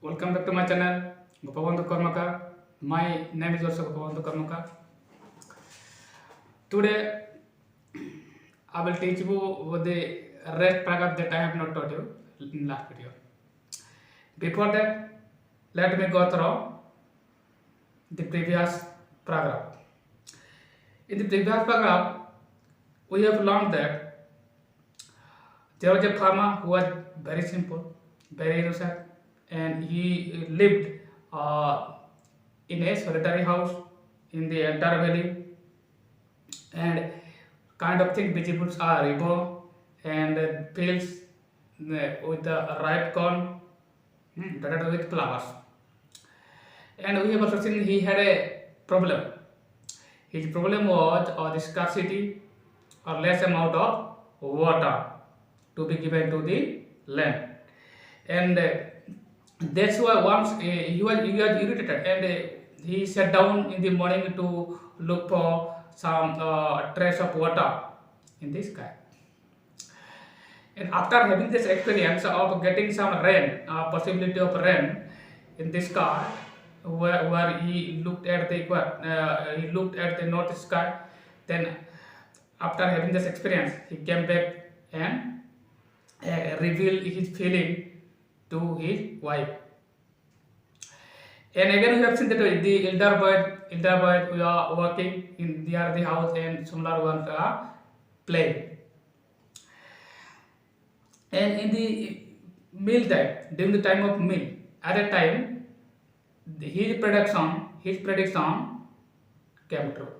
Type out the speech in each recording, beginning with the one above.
Welcome back to my channel, Gopabandhu Karmakar. My name is also Gopabandhu Karmakar. Today, I will teach you the rest paragraph that I have not taught you in last video. Before that, let me go through the previous paragraph. In the previous paragraph, we have learned that there was a farmer who was very simple, very innocent, and he lived in a solitary house in the entire valley, and kind of thing vegetables are river and fields with the ripe corn, dotted with flowers. And we have also seen he had a problem. His problem was the scarcity or less amount of water to be given to the land, and that's why once he was irritated, and he sat down in the morning to look for some trace of water in the sky. And after having this experience of getting some rain, possibility of rain in the sky, where he looked at the north sky, then after having this experience, he came back and revealed his feeling to his wife. And again, we have seen that the elder boy, we are working in near the house, and similar ones are playing. And in the meal time, during the time of meal, at that time, his prediction came true.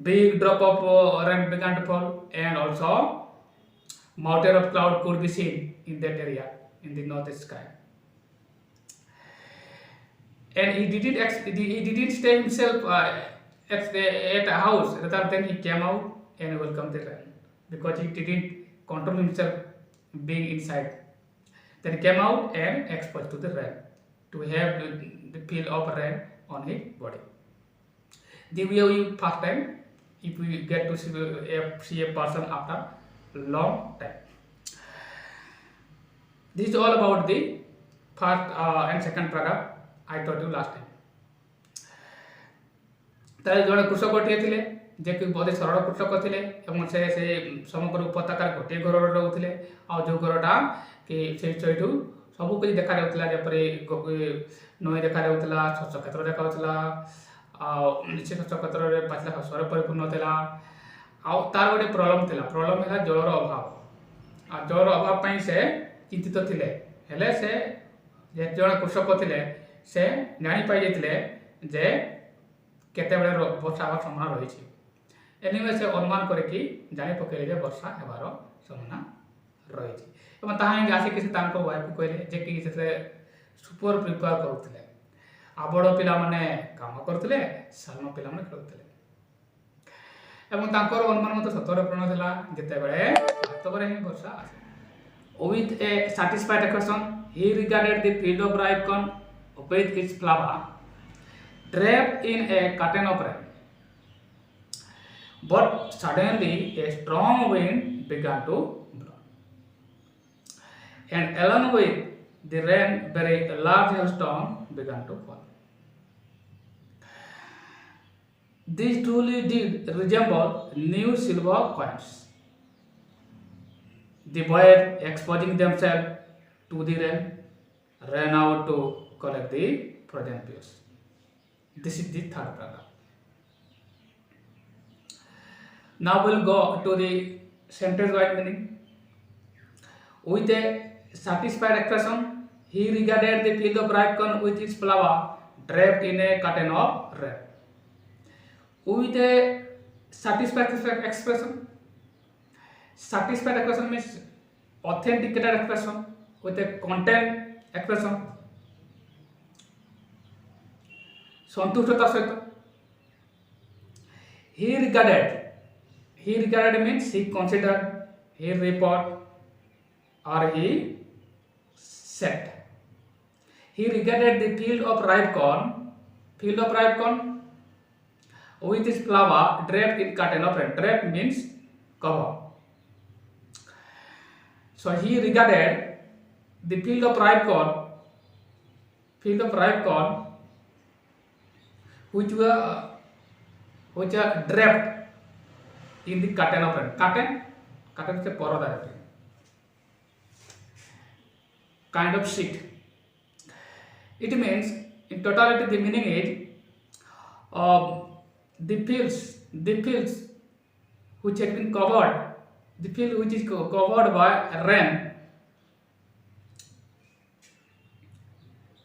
Big drop of rain began to fall, and also mountain of cloud could be seen in that area in the north sky. And he didn't stay himself at a house. Rather than he came out and welcomed the rain, because he didn't control himself being inside. Then he came out and exposed to the rain to have the feel of rain on his body. The way we first time, if we get to see a person after long time. This is all about the first and second paragraph I told you last time. ତାର ଜଣେ କୃଷକଟିଏ ଥିଲେ, ଯେ କି ବହୁତ ସରଳ କୃଷକ ଥିଲେ, ଏବଂ ସେ ସମଗ୍ର ଉପତ୍ୟକାର ଗୋଟିଏ ଘରରେ ରହୁଥିଲେ। ଆଉ ଯେଉଁ ଘରଟା କି ସେଇଠୁ ସବୁ କିଛି ଦେଖାଯାଉଥିଲା, ଯେପରି ନଈ ଦେଖାଯାଉଥିଲା, ଶସ୍ୟ କ୍ଷେତ୍ର ଦେଖାଯାଉଥିଲା, ଆଉ ସେ ଶସ୍ୟ କ୍ଷେତ୍ରରେ ପାଚିଲା ଶସ୍ୟରେ ପରିପୂର୍ଣ୍ଣ ଥିଲା। ଆଉ ତାର ଗୋଟେ ପ୍ରୋବ୍ଲେମ ଥିଲା, ପ୍ରୋବ୍ଲେମ ହେଲା ଜଳର ଅଭାବ। ଆଉ ଜଳର ଅଭାବ ପାଇଁ ସେ ଚିନ୍ତିତ ଥିଲେ। ହେଲେ ସେ ଯେ ଜଣେ କୃଷକ ଥିଲେ, ସେ ଜାଣିପାରିଯାଇଥିଲେ ଯେ କେତେବେଳେ ବର୍ଷା ହେବାର ସମ୍ଭାବନା ରହିଛି। ଏନିୱେ ସେ ଅନୁମାନ କରିକି ଜାଣି ପକାଇଲେ ଯେ ବର୍ଷା ହେବାର ସମ୍ଭାବନା ରହିଛି, ଏବଂ ତାହା ହିଁ ଆସିକି ସେ ତାଙ୍କ ୱାଇଫ୍କୁ କହିଲେ, ଯେ କି ସେଥିରେ ସୁପର ପ୍ରିପେୟାର କରୁଥିଲେ। ଆଉ ବଡ଼ ପିଲାମାନେ କାମ କରୁଥିଲେ, ସାନ ପିଲାମାନେ ଖେଳୁଥିଲେ, ଏବଂ ତାଙ୍କର ଅନୁମାନ ମଧ୍ୟ ସତରେ ପୂରଣ ହେଲା, ଯେତେବେଳେ ବାସ୍ତବରେ ହିଁ ବର୍ଷା ଆସେ। With a satisfied expression, he regarded the field of ripe corn with its flower draped in a curtain of rain. But suddenly a strong wind began to blow, and along with the rain, very large hailstone began to fall. These truly did resemble new silver coins. The boys, exposing themselves to the rain, ran out to collect the frozen pears. This is the third paragraph. Now we'll go to the sentence-wise meaning. With a satisfied expression, he regarded the field of ripe corn with its flower draped in a curtain of rain. With a satisfied expression, satisfied expression means authenticated expression with a content expression. সন্তুষ্টতার সহিত। He regarded means he considered, he report, or he said. He regarded the field of ripe corn with its flower draped in curtain of rain. Draped means cover. So he regarded the field of ripe corn field of ripe corn which are draped in the curtain of rain. Curtain is a porada kind of sheet. It means in totality the meaning is the fields which had been covered, the field which is covered by rain,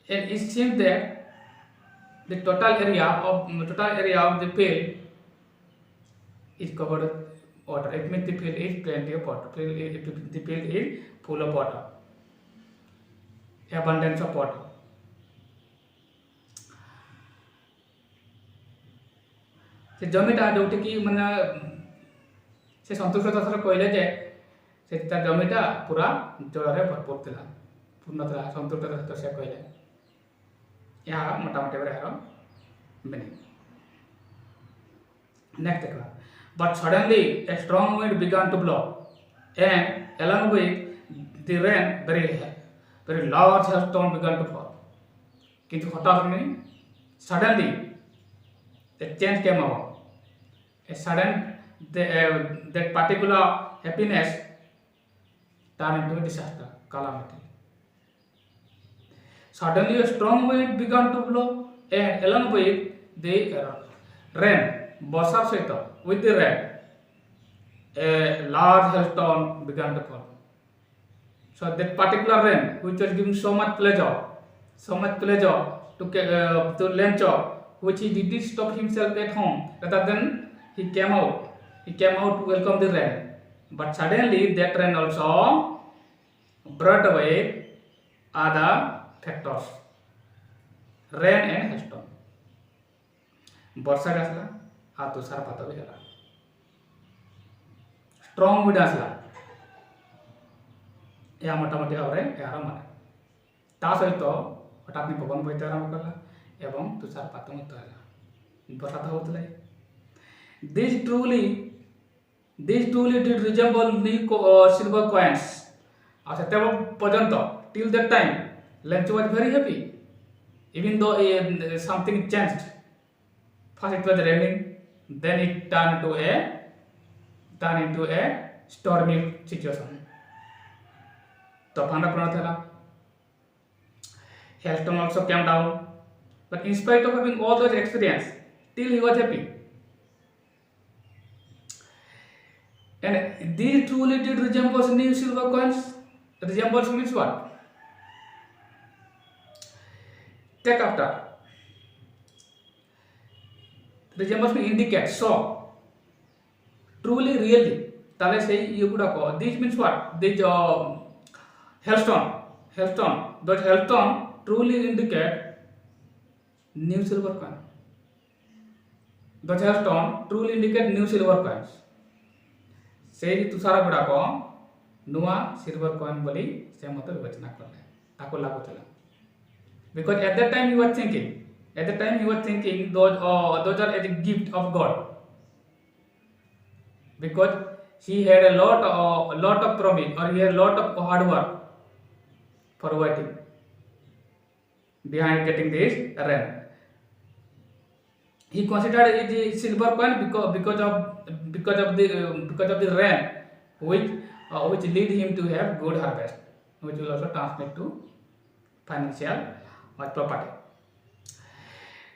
and it seems that the total area of the field is covered with water. It means the field is plenty of water. The field is full of water, abundance of water. से जमीटा जोटी कि माने से संतुष्ट sir कहले जे से जमीटा पूरा जल रे भरपूर थिला पूर्ण थिला संतुष्ट से कहले या मोटा मोटी रे हरो मीनिंग नेक्स्ट देखा but suddenly a strong wind began to blow and along with the rain very large hailstone began to fall किंतु हठात में suddenly the change came about. A sudden that particular happiness turned into a disaster, calamity. Suddenly a strong wind began to blow and along with the rain, Borsar Seta, with the rain, a large hailstone began to fall. So that particular rain, which was giving so much pleasure to Lencho, which he did not stop himself at home, rather than he came out to welcome the rain. But suddenly that rain also brought away other factors, rain and hailstone. Borsa asla, a तुषारपात भी हला, strong wind asla, या मोटा मोटी भाव में यार माने, ता सहित हठात में पवन बहते आरंभ कला एवं तुषारपात मत हला, बरसात होतले. These truly did resemble new silver coins. As a till that time, Lencho was very happy, even though something changed. First it was raining, then it turned into a stormy situation. Tofan apna hailstone also came down, but in spite of having all those experience, still he was happy. And these truly did resemble new silver coins. Resembles means what? Take after. Resembles means indicate, show. Truly, really. Tale say you could have. This means what? This hailstone. Those hailstone truly indicate new silver coin. Those hailstone truly indicate new silver coins. से तुषार गुड़ाक नुआ silver coin बोली से मत विवेचना करले ताको लागू थला because at that time he was thinking those are a gift of God, because he had a lot of promise, or he had a lot of hard work for waiting behind getting this rain. He considered it a silver coin because of the rain which lead him to have good harvest, which will also transmit to financial property.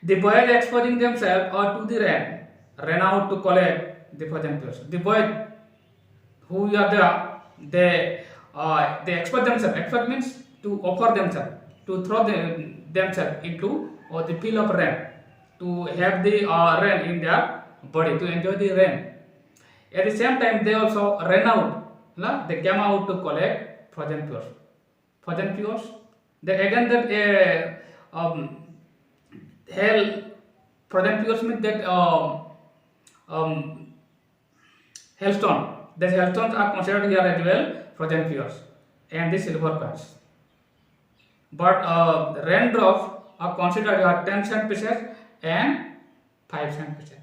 The boys exposing themselves to the rain ran out to collect the frozen fruits. The boys who are there, they expose themselves. Expose means to offer themselves, to throw themselves into the field of rain, to have the rain in their body, to enjoy the rain. At the same time, they also ran out. They came out to collect frozen fruits. Frozen fruits. Then again that frozen fruits means that hailstone. These hailstones are considered here as well frozen fruits and the silver coins. But raindrops are considered here 10 cent pieces and 5 cent pieces.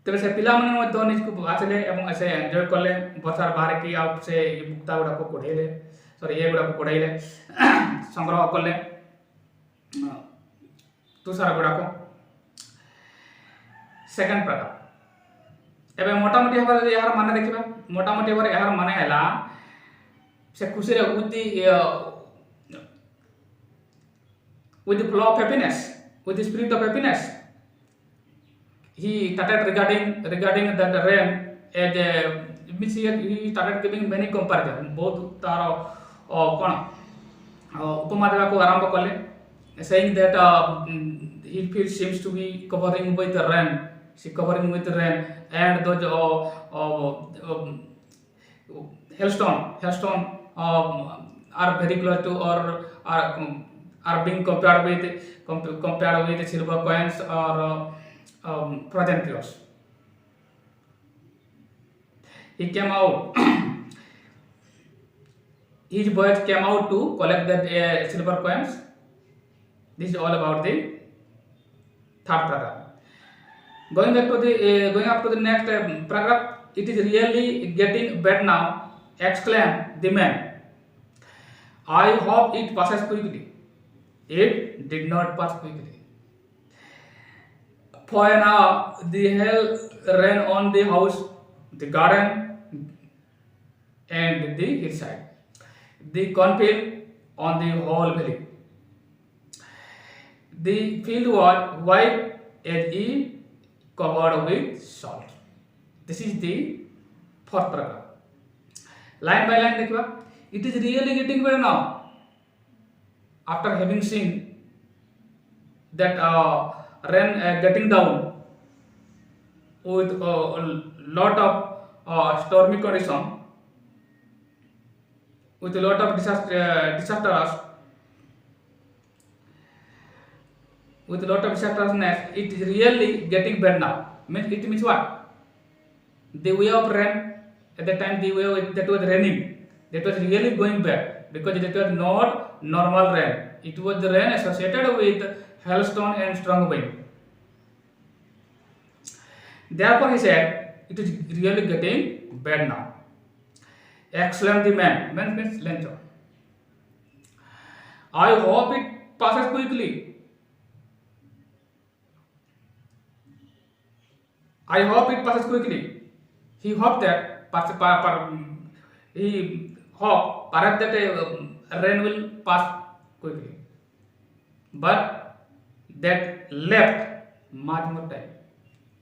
तबे से पिला मन में तो निज को आचले एवं ऐसे एंजॉय करले बसार बाहर की आप से मुक्ता गुड़ा को कोढेले ସରି ଏଗୁଡ଼ାକୁ କୋଡ଼େଇଲେ ସଂଗ୍ରହ କଲେ ତୁଷାର ଗୁଡ଼ାକୁ। ସେକେଣ୍ଡ ପ୍ରକାର। ଏବେ ମୋଟାମୋଟି ଭାବରେ ଏହାର ମାନେ ଦେଖିବା। ମୋଟାମୋଟି ଭାବରେ ଏହାର ମାନେ ହେଲା ସେ ଖୁସିରେ with the flow of happiness, with the spirit of happiness, he started regarding that rain as a means he started giving many comparison, बहुत तार कौन उपमा देवाको आरंभ कले, saying that he feels seems to be covering with the rain, she covering with the rain, and those hailstone are very close to or are being compared with silver coins or frozen clothes. He came out. His boys came out to collect the silver coins. This is all about the third paragraph. Going up to the next paragraph. It is really getting bad now, exclaimed the man. I hope it passes quickly. It did not pass quickly. For an hour, the hail ran on the house, the garden, and the hillside. The cornfield on the whole valley. The field was white as if covered with salt. This is the fourth paragraph. Line by line देखिए, it is really getting better now. After having seen that rain getting down with a lot of stormy condition, with a lot of disasters, with a lot of disastrousness, it is really getting bad now. It means what? The way of rain at the time, the way that was raining, that was really going bad because it was not normal rain. It was the rain associated with hailstone and strong wind. Therefore, he said, it is really getting bad now. Exclaimed the man. Man means Lencho. I hope it passes quickly. I hope it passes quickly. He hoped that perhaps that rain will pass quickly, but that left much more time.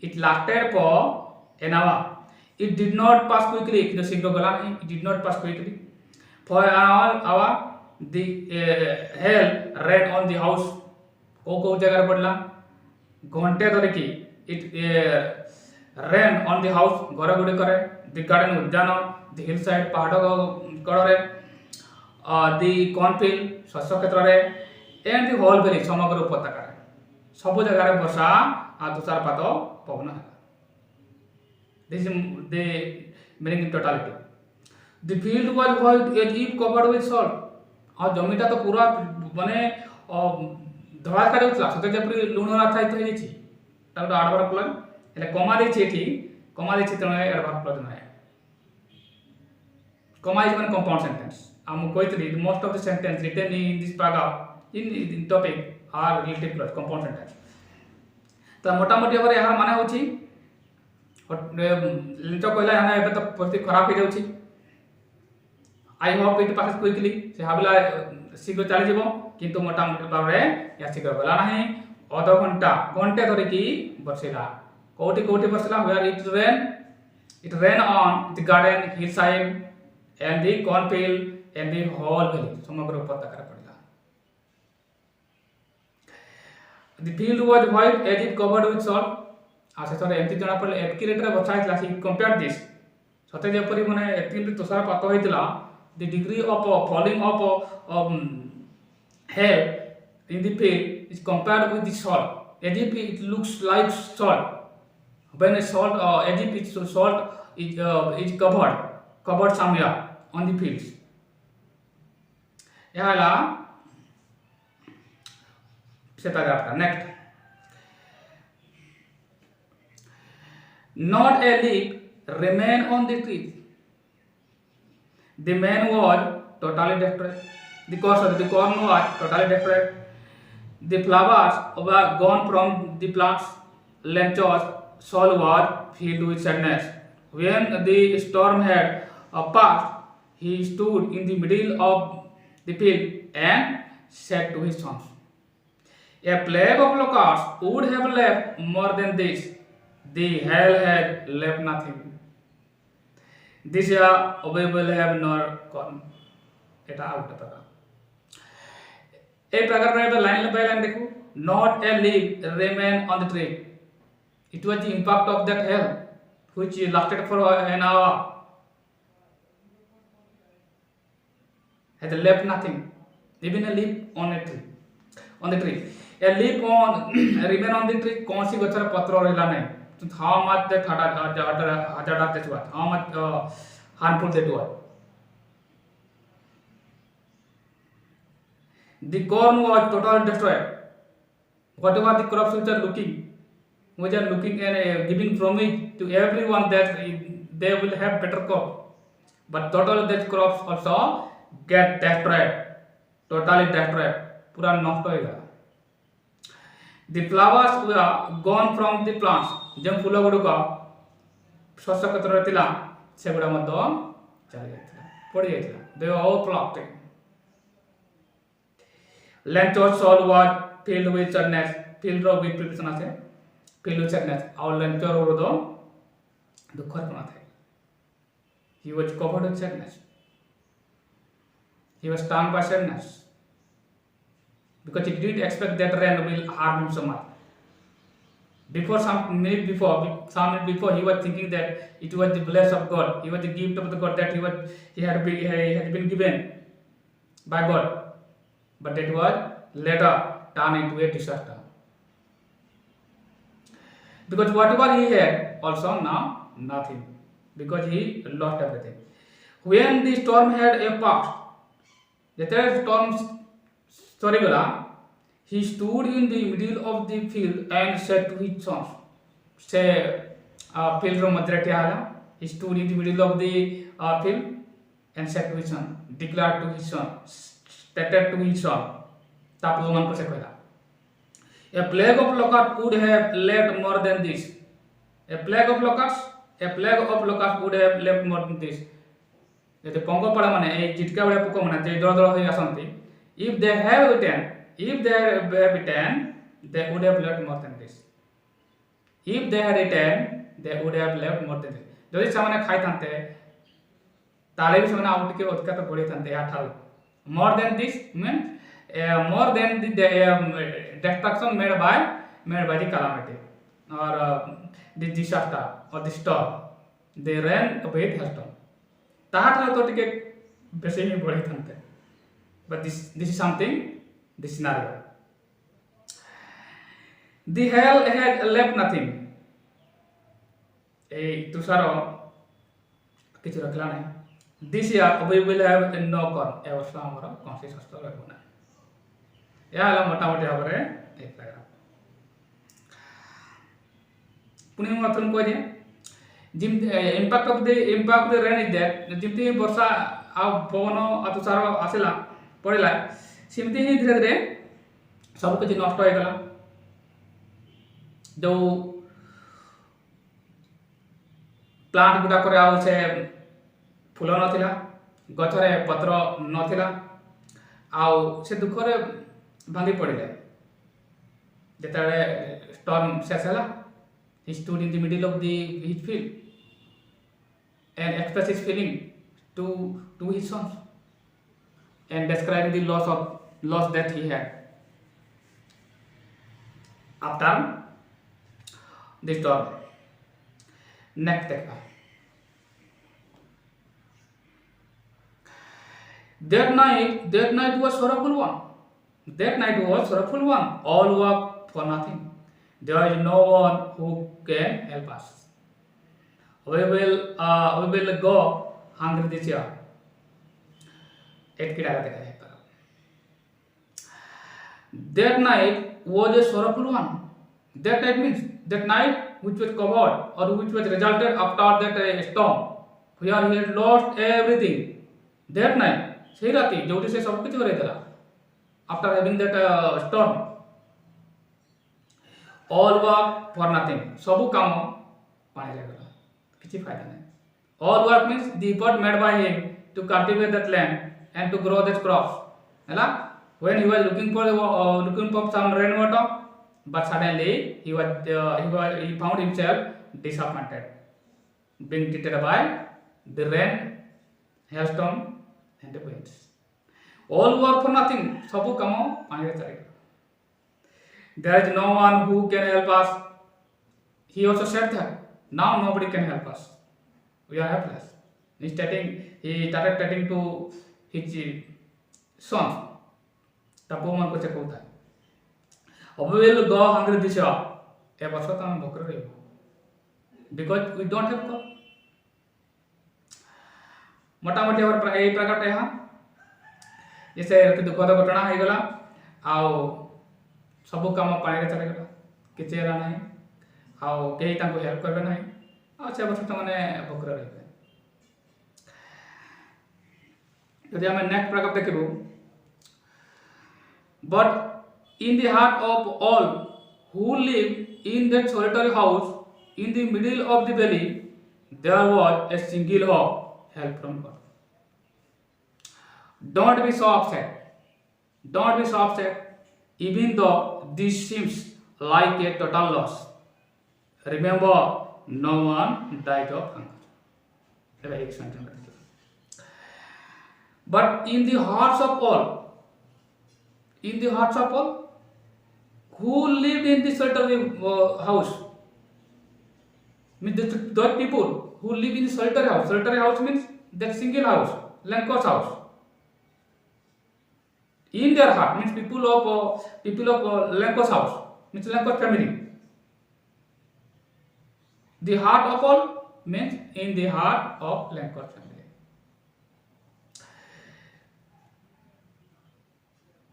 It lasted for an hour. It did not pass quickly. It did not pass quickly. For an hour, the hail ran on the house. को जगह पड़ला घंटे धरे की it rain on the house, घर गुड़ी करे, the garden उद्यान, the hillside पहाड़ कड़रे, the cornfield शस्य क्षेत्र रे, and the whole valley समग्र उपत्यका रे, सब जगह रे वर्षा आ तुषारपात पवन है. This is the meaning in totality. The field was white as if covered with salt. और जमीटा तो पूरा बने धड़ा कर उठला, सते जपरी लूण राथा इतो हे छी. ताको आडवर प्लग એટલે કોમા દેछि એठी કોમા દેछि તણે એડવર્બ ક્લોઝ નહી comma is one compound sentence આમ કોઈતરી most of the sentence written in this paragraph in topic are relative clause compound sentence ତ मोटा मोटी भाବରେ ଏହା ମାନେ होछि ଲିଞ୍ଚ କହିଲା ଆମେ ଏବେ ତ ପରିସ୍ଥିତି ଖରାପ ହେଇ ଯାଉଛି आई होप इट पास क्विकली से हाबला शीघ्र चली जीवो किंतु मोटा मोटी भाବରେ या शीघ्र गला नाही आधा घंटा घंटे धरि की बरसिला कोटी कोटी बरसिला where it ran on the garden hillside and the cornfield and the whole valley समग्र उपत्यका पड़ला. The field was white as if covered with salt. आसे सरे एमती जणा पड़ले एक्यूरेट रे बचा हितला सी कंपेयर दिस सते जेपरि माने एप्रिल तुषार पात होइतला the degree of falling of hail in the field is compared with the salt as if it looks like salt when a salt as if it's salt is covered somewhere on the fields. याला से paragraph का next not a leaf remain on the tree. The man was totally destroyed. The corn was totally destroyed. The flowers were gone from the plants. Lench's soul was filled with sadness. When the storm had passed, he stood in the middle of the field and said to his sons, "A plague of locusts would have left more than this. The hail had left nothing. This year we will have no corn." এটা out কথা এই প্যারাগ্রাফে line by line দেখো not a leaf remain on the tree. It was the impact of that hail which lasted for an hour had left nothing, even a leaf on a tree, on the tree. A leaf on remain on the tree, कौन सी गछर पत्र रहला नहीं. How much that hazardous that was, how much harmful that was. The corn was totally destroyed. Whatever the crops which are looking and giving promise to everyone that they will have better crop, but totally that crops also get destroyed, totally destroyed, पूरा नष्ट हो गया. The flowers were gone from the plants. जो फूल गुड़िक शस्य क्षेत्र थिला सेगुड़ा मध्य चली जाइथिला पड़ी जाइथिला. They were all plucked. Lench's soul was filled with sadness. Filled with preparation আছে. Filled with sadness. और Lench's हृदय दुःखपूर्ण था. He was covered with sadness. He was stung by sadness because he didn't expect that rain will harm him so much. Some minute before, he was thinking that it was the blessing of God. It was the gift of the God that he had been given by God. But it was later turned into a disaster. Because whatever he had, also now nothing. Because he lost everything. When the storm had passed, the third storm story he stood in the middle of the field and said to his sons, field he stood in the middle of the field and said to his son, declared to his son, stated to his son, a plague of locusts would have left more than this. A plague of locusts would have left more than this. যদি পঙ্গপাড়া মানে এই চিটকা বেড়া পোক মানে যে দড় দড় হয়ে আসନ୍ତି, if they have eaten, they would have left more than this. If they had eaten, they would have left more than this. যদি ସେମାନେ ଖାଇଥାନ୍ତେ ତାହେଲେ ବି ସେମାନେ ଆଉ ଟିକେ ଅଧିକା ତ ବଢିଥାନ୍ତେ ଏହାଠାରୁ. More than this means more than the destruction made by the calamity or the disaster or the storm. They ran with hailstorm. ତାହାଠାରୁ ତ ଟିକେ ବେଶୀ ହିଁ ବଢିଥାନ୍ତେ. But this is something, this scenario. The hail had left nothing. এই তুষার কিছু ରଖିଲା ନାହିଁ. This year we will have no corn. ଏ ବର୍ଷ ଆମର କୌଣସି ଶସ୍ୟ ରହିବ ନାହିଁ. ଏହା ହେଲା ମୋଟାମୋଟି ଭାବରେ এই ପ୍ୟାରାଗ୍ରାଫ. ପୁଣି ମୁଁ ଆପଣଙ୍କୁ କହିଦିଏ ଯେମିତି impact of the rain is that ଯେମିତି ବର୍ଷା ଆଉ ପବନ ଆଉ ତୁଷାର ଆସିଲା ପଡ଼ିଲା ସେମିତି ହିଁ ଧୀରେ ଧୀରେ ସବୁ କିଛି ନଷ୍ଟ ହେଇଗଲା. ଯେଉଁ ପ୍ଲାଣ୍ଟ ଗୁଡ଼ାକରେ ଆଉ ସେ ଫୁଲ ନଥିଲା, ଗଛରେ ପତ୍ର ନଥିଲା, ଆଉ ସେ ଦୁଃଖରେ ଭାଙ୍ଗି ପଡ଼ିଲେ. ଯେତେବେଳେ ଷ୍ଟର୍ମ ଶେଷ ହେଲା, he stood in the middle of his field and expressed his feeling to his sons and described the loss that he had after the storm. Next देखा. That night was sorrowful one. All work for nothing. There is no one who can help us. We will go hungry this year. That night was a sorrowful one. That night means that night which was covered or which was resulted after that storm, where he had lost everything. That night से राति जो से सब कुछ देला after having that storm all work for nothing सब काम पानी लगला किसी फायदा नहीं all work means the effort made by him to cultivate that land and to grow that crops हैला when he was looking for some rainwater but suddenly he found himself disappointed being treated by the rain hailstorm and the winds all work for nothing सब काम पानी रे चले there is no one who can help us he also said that now nobody can help us we are helpless he started telling to his son तपो मन को कहता अब will go hungry this a वर्ष तो हम भोकर रही because we don't have god मोटामोटी और यही प्रकार यहाँ जैसे दुखद घटना हो गला आउ सब काम पानी रे चलेगला किसी है ना आउ कहीं हेल्प करबे ना आ से वर्ष तो मैंने भोकर रही यदि आम नेक्स्ट प्रकार देखू but in the heart of all who lived in that solitary house in the middle of the valley there was a single hope help from God don't be so upset even though this seems like a total loss remember no one died of hunger but in the hearts of all who lived in this solitary house means those people who live in solitary house means that single house Lenkos house in their heart means people of Lenkos house means Lenkos family the heart of all means in the heart of Lenkos family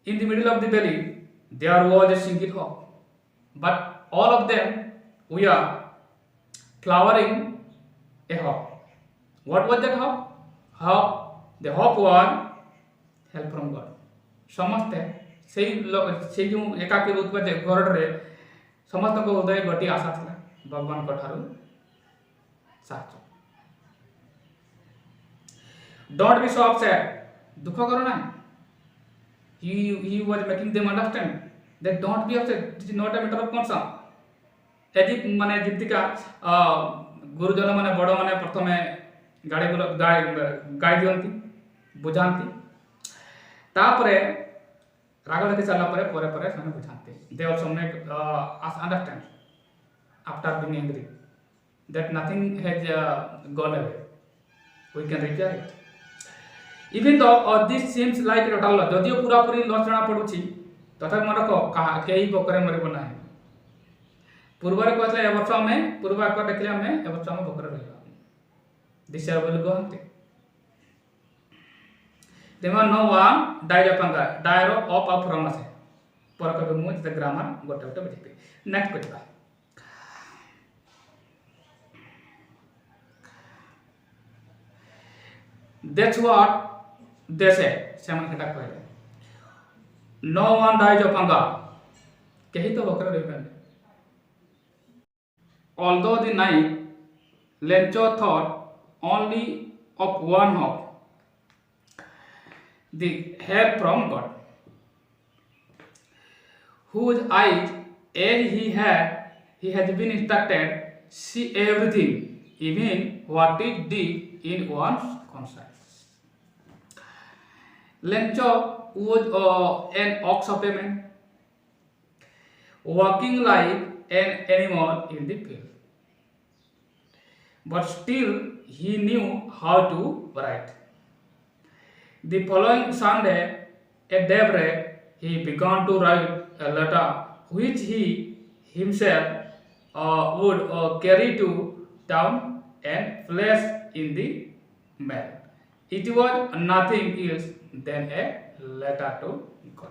in the middle of the valley there was a single hope but all of them we are flowering a hope what was that hope the hope was help from God समस्ते से जो एकाकी रूप में घर रे समस्त को हृदय गोटी आशा था भगवान को ठारू साथ डोंट बी सो अपसेट दुख करो ना he was making them understand that don't be upset it is not a matter of concern एजी माने जितिका गुरुजन माने बड़ माने प्रथमे गाड़ी दियंती बुझांती तापरे राग देखि चला परे परे परे सने बुझांती they also make us understand after being angry that nothing has gone away we can repair it even though this seems like a total loss जदियो पूरा पूरी लॉस जणा पडुची तथा मन को केही बकरे मरिबो नाही पूर्वरे कहले ए वर्ष में पूर्वा को देखले हमें ए वर्ष में बकरे रहला दिस आर विल गो हंते देमा नो वन डाइड अपंगा डायरो ऑफ अप फ्रॉम अस पर कबे मु द ग्रामर गोटे गोटे बुझिबे नेक्स्ट करिबा that's what they say semen खटा कहले no one dies of hunger कहीं तो बकरा रहबे although the night Lencho thought only of one hope the help from God whose eyes as he had been instructed see everything even what is deep in one's conscience Lencho was an ox of a man, walking like an animal in the field. But still, he knew how to write. The following Sunday, at daybreak, he began to write a letter which he himself would carry to town and place in the mail. It was nothing else than a letter to God.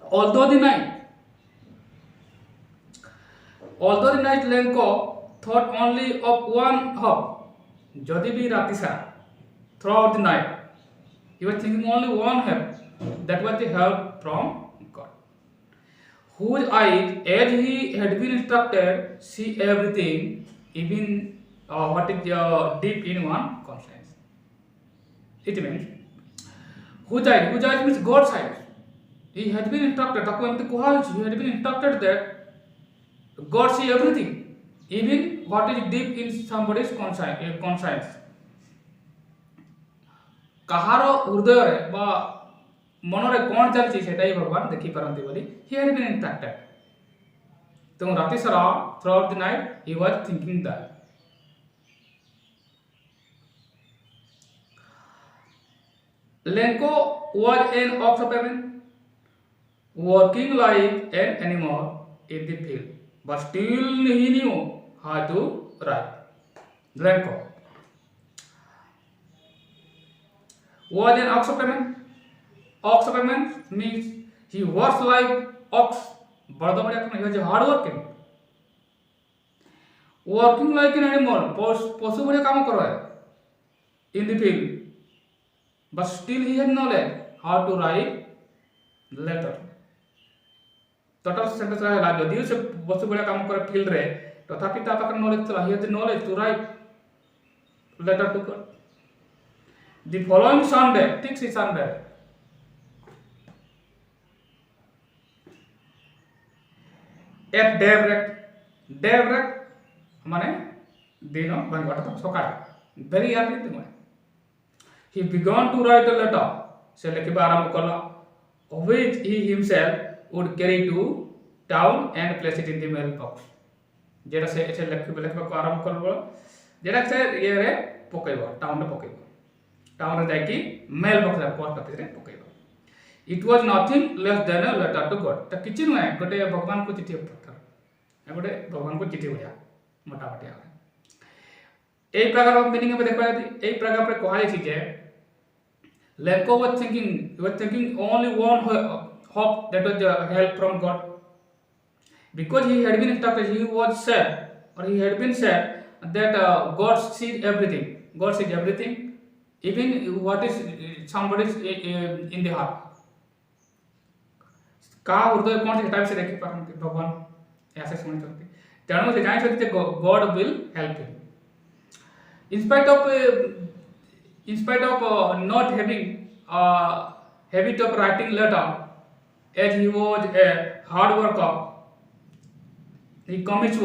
Although the night Lenko thought only of one hope, जदि भी राति सारा throughout the night. He was thinking only one help. That was the help from God. Whose eyes, as he had been instructed, see everything, even what is deep in one conscience. It means whose eyes means God's eyes. He had been instructed. He had been instructed that God sees everything, even what is deep in somebody's conscience. କାହାର ହୃଦୟରେ ବା ମନରେ କ'ଣ ଚାଲିଛି ସେଟା ହିଁ ଭଗବାନ ଦେଖିପାରନ୍ତି ବୋଲି he had been instructed. ତେଣୁ ରାତି ସାରା throughout the night he was thinking that. Lenko was an oxopaman working like an animal in the field, but still he knew how to write. Lenko was an oxopaman. Oxopaman means he works like ox. He was hardworking. Working like an animal. पशु बड़े काम करो है in the field. But still he had knowledge how to write letter. Total sentence है यदि उसे पशु बड़े काम करे field रे तथापि ता पाकर knowledge था he had the knowledge to write letter to God. The following Sunday, ठीक सी Sunday, at daybreak माने दिनो बंगवाटा तो सकाळ very early दिन में he began to write a letter से लिखिबा आरंभ करला which he himself would carry to town and place it in the mailbox जेरा से लिखिबा को आरंभ करबो जेरा से ये रे पकेबो टाउन रे पकेबो टाउन रे जाकी मेल बॉक्स रे पोस्ट ऑफिस रे पकेबो it was nothing less than a letter to God त किछि नुए गोटे भगवान को चिट्ठी पत्र गोटे भगवान को चिट्ठी भया मोटा मोटी ए प्रकार मीनिंग में देखबा ए प्रकार पे कहै छी जे Lenko was thinking only one hope, that was the help from God, because he had been instructed, he had been said that God sees everything. God sees everything, even what is somebody's in the heart. का हृदय कौन से type से देखि पारंती भगवान ऐसे सुनि सकते तेणु से जानि सकते God will help him in spite of not having a habit of writing letter, as he was a hard worker. He commit to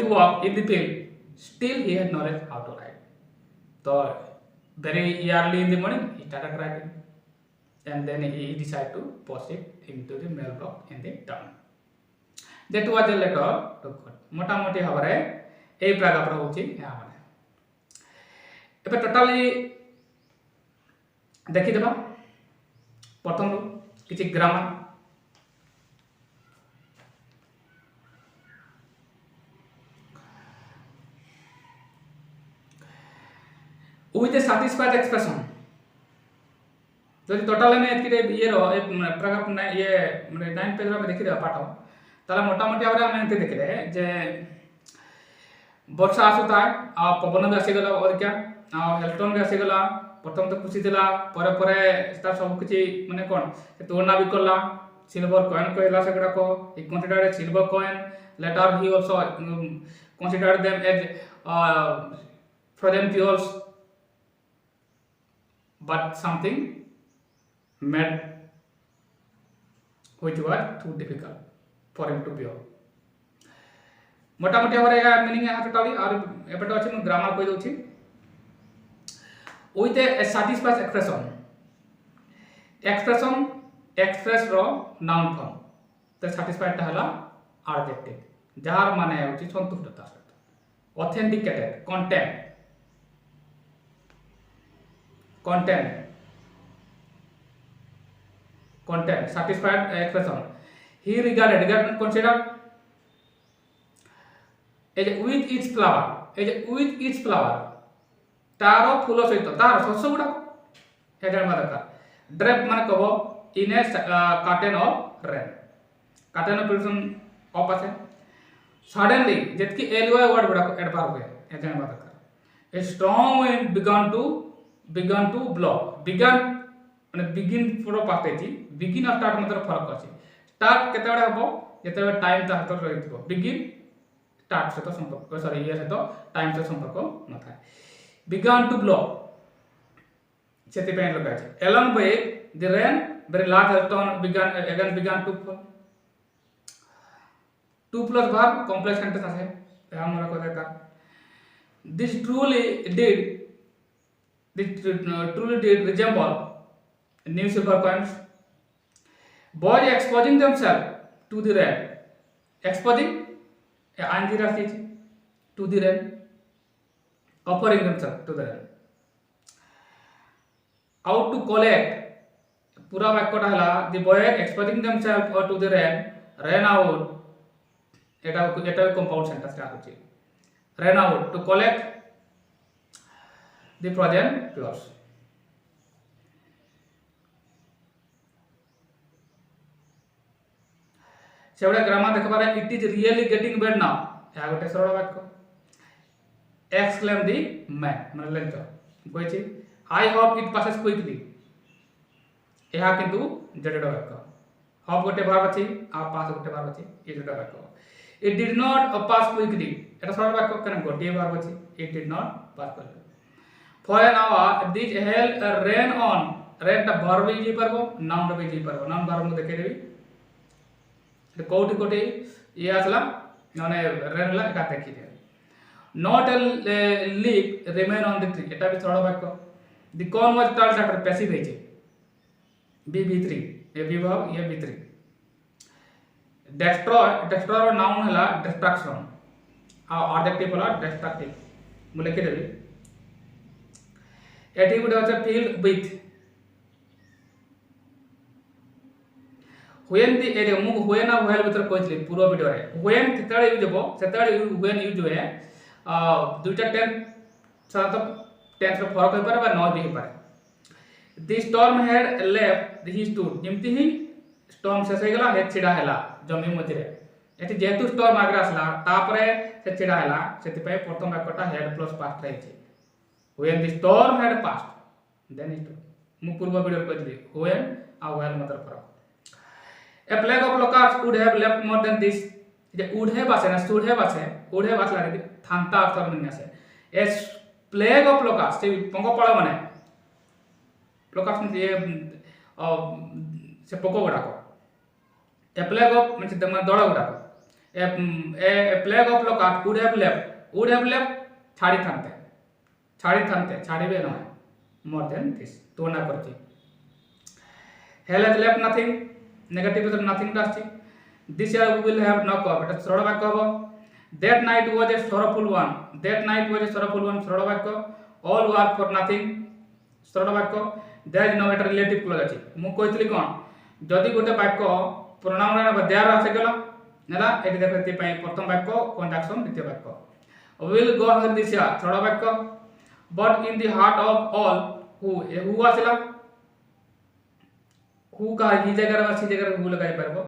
work in the field. Still, he had knowledge how to write. So, very early in the morning, he started writing, and then he decided to post it into the mailbox in the town. That was a letter to God. मोटा मोटी भाବରେ ए प्रकार होची यहाँ माने एबे totally देखि देबा प्रथम किछि grammar with a satisfied expression जदि टोटल में एतकी ये रो एक प्रकार ये माने 9 पेज में देखि देबा पाठ ताला मोटा मोटी भाବରେ हम एते देखिले जे वर्षा आसुता आ पवन भी आसी गला और क्या आ हेल्टन भी आसी गला प्रथम तो खुशी थिला परे परे स्टार सब किछि माने कोन तोड़ना भी करला सिल्वर कॉइन कहला सेगडा को he considered silver coin later he also considered them as frozen jewels but something made which was too difficult for him to bear मोटा मोटी भाବରେ या मीनिंग है टोटली और एपट अछि म ग्रामर कहि दउछि with a satisfied expression express रो noun form तो satisfied हला adjective जार माने होछि संतुष्टता सहित authenticated content satisfied expression he regarded considered with each flower तारो फूल सहित तार शस्य गुडा हेडर मादका ड्रेप माने कहो in a curtain of rain curtain of prison of আছে सडनली जेतकी एलवाय वर्ड गुडा एड पार हुए हेडर मादका A strong wind began to blow. Began माने begin पूरा पार्ट है begin और start मतलब फरक अछि start केते बडे हबो जेते बडे टाइम ता हतर रहितबो begin start से तो संपर्क सॉरी ये से तो टाइम से संपर्क न थाए began to blow सेति पे लगा अछि along by the rain very large hailstone began to fall 2 plus verb complex sentence আছে ଏହା हमरा को देखा this truly did resemble new silver coins. Boys exposing themselves to the rain. Exposing anjira to the rain. Offering themselves to the rain. Out to collect. Pura vakyota hela the boy exposing themselves to the rain ran out. Eta compound sentence टा होची. Ran out to collect the frozen clothes. सेवडे grammar देखबार it is really getting bad now या गोटे सरल वाक्य exclaim the man माने लेंतो कहछि I hope it passes quickly ଏହା किंतु जडेड वाक्य होप गोटे भाग अछि आ पास गोटे भाग अछि ये जडेड वाक्य it did not pass quickly एटा सरल वाक्य कने गोटे भाग अछि it did not pass quickly for an hour this hello rain on rain ता वर्ब भी परबो नाउन भी परबो नाउन वर्ब मु देखे देबी कोटी कोटी ये आसला माने रेनला एका देखि they not a leaf remain on the tree एटा भी सरल वाक्य the corn was turned after passive है बी3 ये विभव ये बी3 डिस्ट्रॉय नाउन हला डिस्ट्रक्शन आ एडजेक्टिव हला डिस्ट्रक्टिव मु लिखि देबी एटी गुड होचे field with when the area मु when आ while भीतर कहथि पूरा वीडियो रे when केतळे यूज हो सेतळे when यूज होए दुटा टेंस साथ टेंस रो फरक होय पारे बा न भी होय पारे the storm had left he stood जेमति he storm शेष हो गेला हे छिडा हैला जमी मझरे एटी जेतु storm आगरा असला तापरे से छिडा हैला सेति पय प्रथम वाक्यटा had plus past रहै छै when the storm had passed then it मु पूर्व वीडियो कहथि when आ while मतलब फरक A plague of locusts would have left more than this. J would have আছে না should have আছে would have আসলা রে থানতা অর্থ মানে আছে A plague of locusts সে পঙ্গপাল মানে locusts মানে সে পোক গুড়াক A plague of মানে দম দড় গুড়াক A plague of locusts would have left ছাড়ি থানতে ছাড়িবে না more than this তো না করছি hell has left nothing negative is nothing dasty this year we will have no cover eta सरल वाक्य हो that night was a sorrowful one सरल वाक्य all work for nothing सरल वाक्य there is no better relative close अछि मु कहतली कोन जदी गोटे वाक्य प्रोनाउन रे there आसे गेला नेला एटी देखते पय प्रथम वाक्य कंजंक्शन द्वितीय वाक्य will go on this year सरल वाक्य but in the heart of all who आसेला हु का ही जगह सी जगह हु लगाई परबो